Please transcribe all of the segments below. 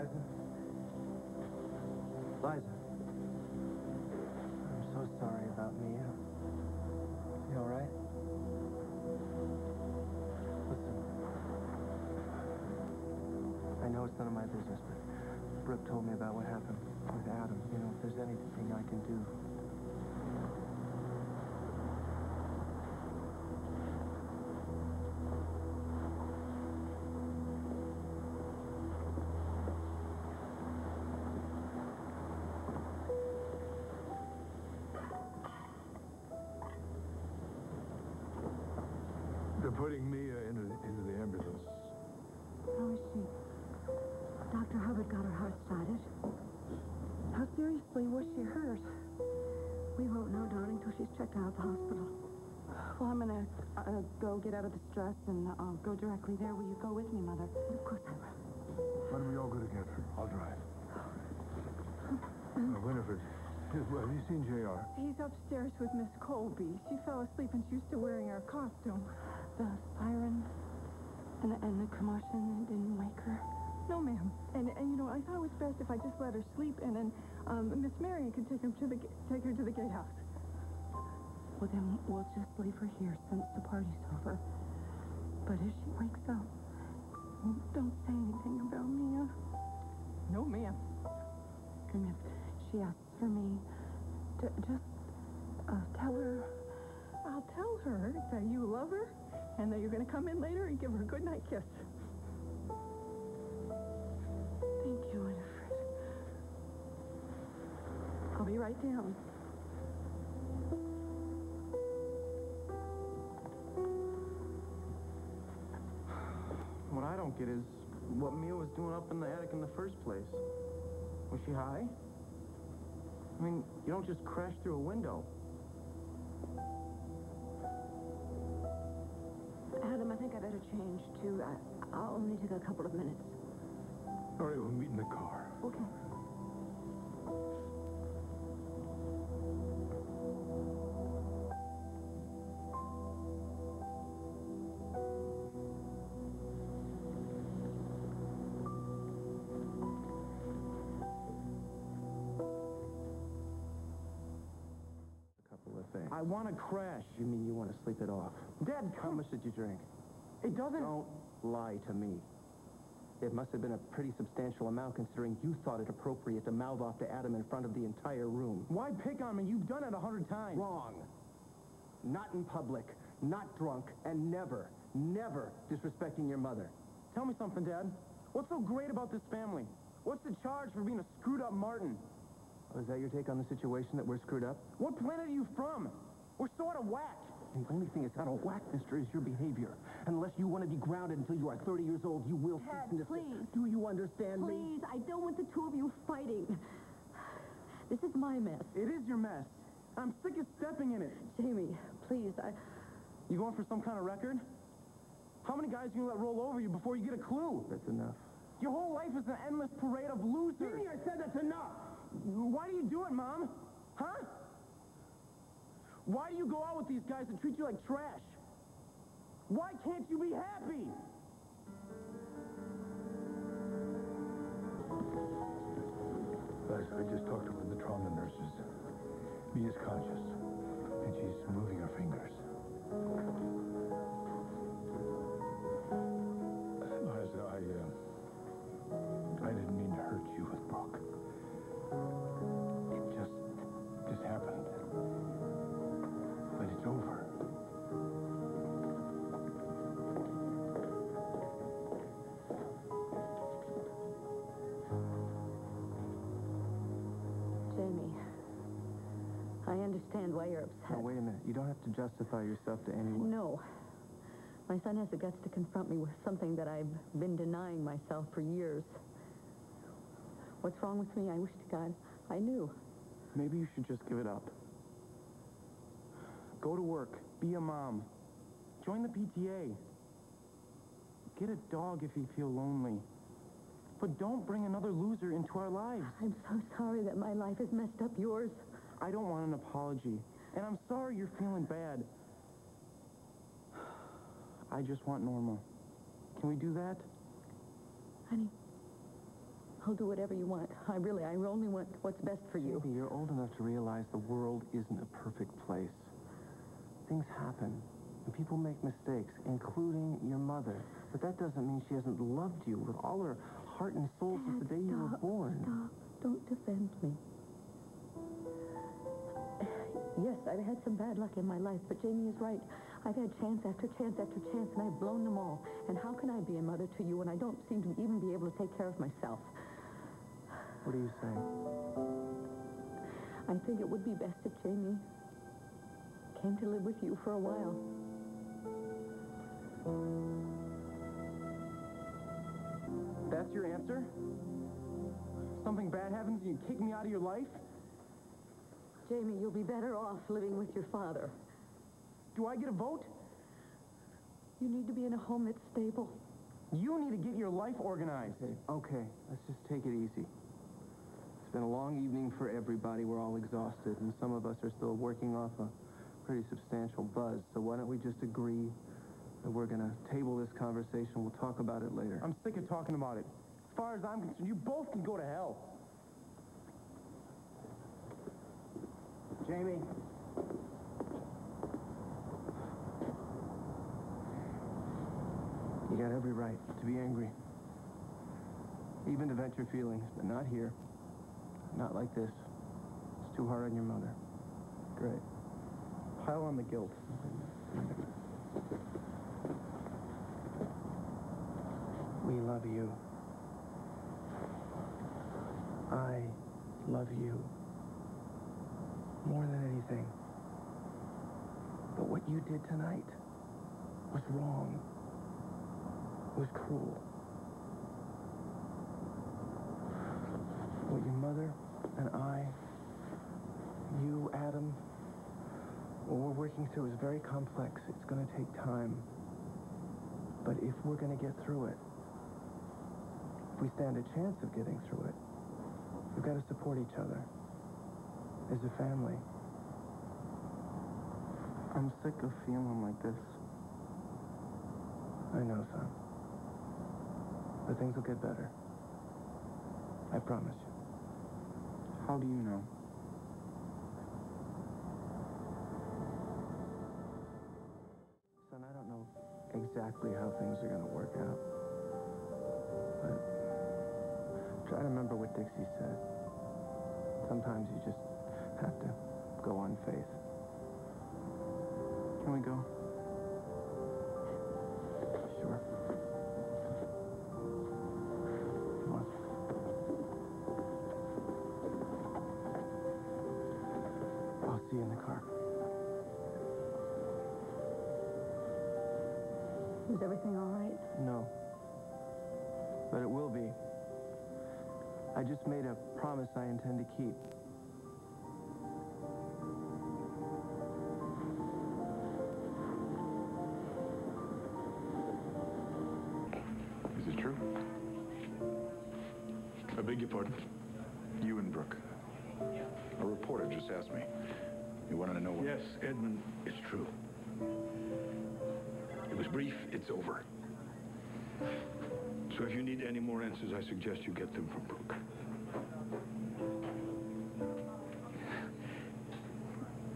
Liza? Liza? I'm so sorry about Mia. You all right? Listen. I know it's none of my business, but Brooke told me about what happened with Adam. You know, if there's anything I can do. They're putting Mia into the ambulance. How is she? Dr. Hubbard got her heart started. How seriously was she hurt? We won't know, darling, till she's checked out of the hospital. Well, I'm gonna go get out of the stress and I'll go directly there. Will you go with me, Mother? Of course I will. Why don't we all go together? I'll drive. Winifred, have you seen J.R.? He's upstairs with Miss Colby. She fell asleep and she's still wearing her costume. The siren and the commotion didn't wake her? No, ma'am. And you know, I thought it was best if I just let her sleep and then Miss Marion could take her to the gatehouse. Well, then we'll just leave her here since the party's over. But if she wakes up, don't say anything about Mia. No, ma'am. And if she asks for me, just tell her. I'll tell her that you love her and that you're going to come in later and give her a goodnight kiss. Thank you, Winifred. I'll be right down. What I don't get is what Mia was doing up in the attic in the first place. Was she high? I mean, you don't just crash through a window. Adam, I think I better change, too. I'll only take a couple of minutes. All right, we'll meet in the car. Okay. I want to crash. You mean you want to sleep it off? Dad, how much did you drink? It doesn't... Don't lie to me. It must have been a pretty substantial amount considering you thought it appropriate to mouth off to Adam in front of the entire room. Why pick on me? You've done it 100 times. Wrong. Not in public, not drunk, and never disrespecting your mother. Tell me something, Dad. What's so great about this family? What's the charge for being a screwed-up Martin? Oh, is that your take on the situation, that we're screwed up? What planet are you from? We're so out of whack. The only thing that's out of whack, mister, is your behavior. Unless you want to be grounded until you are 30 years old, you will... Dad, please. Do you understand me? Please, I don't want the two of you fighting. This is my mess. It is your mess. I'm sick of stepping in it. Jamie, please, You going for some kind of record? How many guys can you let roll over you before you get a clue? That's enough. Your whole life is an endless parade of losers. Jimmy, I said that's enough. Why do you do it, Mom? Huh? Why do you go out with these guys that treat you like trash? Why can't you be happy? I just talked to one of the trauma nurses. Mia's conscious, and she's moving her fingers. Liza, I didn't mean to hurt you with Brooke. It just happened. But it's over. Jamie, I understand why you're upset. Now, wait a minute. You don't have to justify yourself to anyone. No. My son has the guts to confront me with something that I've been denying myself for years. What's wrong with me? I wish to God I knew. Maybe you should just give it up. Go to work. Be a mom. Join the PTA. Get a dog if you feel lonely. But don't bring another loser into our lives. I'm so sorry that my life has messed up yours. I don't want an apology. And I'm sorry you're feeling bad. I just want normal. Can we do that? Honey, I'll do whatever you want. I only want what's best for you. Jamie, you're old enough to realize the world isn't a perfect place. Things happen, and people make mistakes, including your mother. But that doesn't mean she hasn't loved you with all her heart and soul since the day you were born. Stop. Don't defend me. Yes, I've had some bad luck in my life, but Jamie is right. I've had chance after chance after chance, and I've blown them all. And how can I be a mother to you when I don't seem to even be able to take care of myself? What are you saying? I think it would be best if Jamie came to live with you for a while. That's your answer? Something bad happens and you kick me out of your life? Jamie, you'll be better off living with your father. Do I get a vote? You need to be in a home that's stable. You need to get your life organized. Okay, let's just take it easy. It's been a long evening for everybody. We're all exhausted, and some of us are still working off a pretty substantial buzz. So why don't we just agree that we're going to table this conversation. We'll talk about it later. I'm sick of talking about it. As far as I'm concerned, you both can go to hell. Jamie. You got every right to be angry. Even to vent your feelings, but not here. Not like this. It's too hard on your mother. Great. Pile on the guilt. We love you. I love you. More than anything. But what you did tonight was wrong. It was cruel. What your mother and I, you, Adam, what we're working through is very complex. It's going to take time. But if we're going to get through it, if we stand a chance of getting through it, we've got to support each other as a family. I'm sick of feeling like this. I know, son. But things will get better. I promise you. How do you know? Son, I don't know exactly how things are going to work out. But try to remember what Dixie said. Sometimes you just have to go on faith. Can we go? Sure. Come on. I'll see you in the car. Is everything all right? No. But it will be. I just made a promise I intend to keep. Is it true? I beg your pardon? You and Brooke. A reporter just asked me. You wanted to know what... Yes, Edmund, it's true. It was brief, it's over. So if you need any more answers, I suggest you get them from Brooke.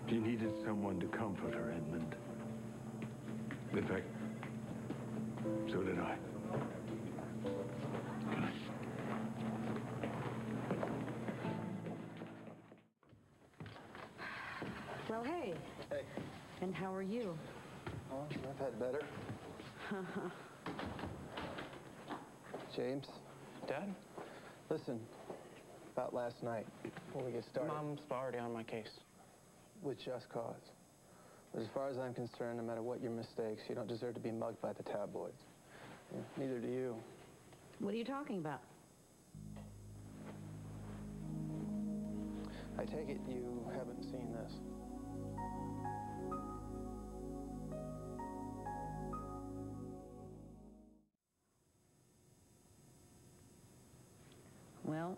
She needed someone to comfort her, Edmund. In fact, so did I. Well, hey. Hey. And how are you? Oh, I've had better. James? Dad? Listen, about last night, before we get started. Mom's already on my case. With just cause. But as far as I'm concerned, no matter what your mistakes, you don't deserve to be mugged by the tabloids. Yeah, neither do you. What are you talking about? I take it you haven't seen this. Well,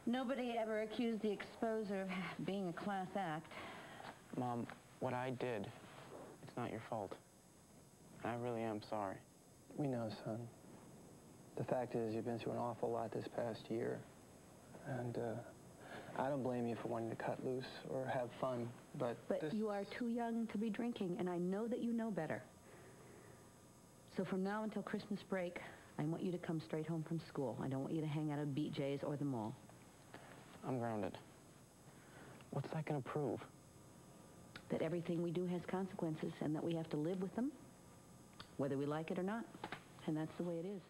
nobody ever accused the exposer of being a class act. Mom, what I did, it's not your fault. I really am sorry. We know, son. The fact is, you've been through an awful lot this past year. And I don't blame you for wanting to cut loose or have fun, but you are too young to be drinking, and I know that you know better. So from now until Christmas break, I want you to come straight home from school. I don't want you to hang out at BJ's or the mall. I'm grounded. What's that going to prove? That everything we do has consequences and that we have to live with them, whether we like it or not. And that's the way it is.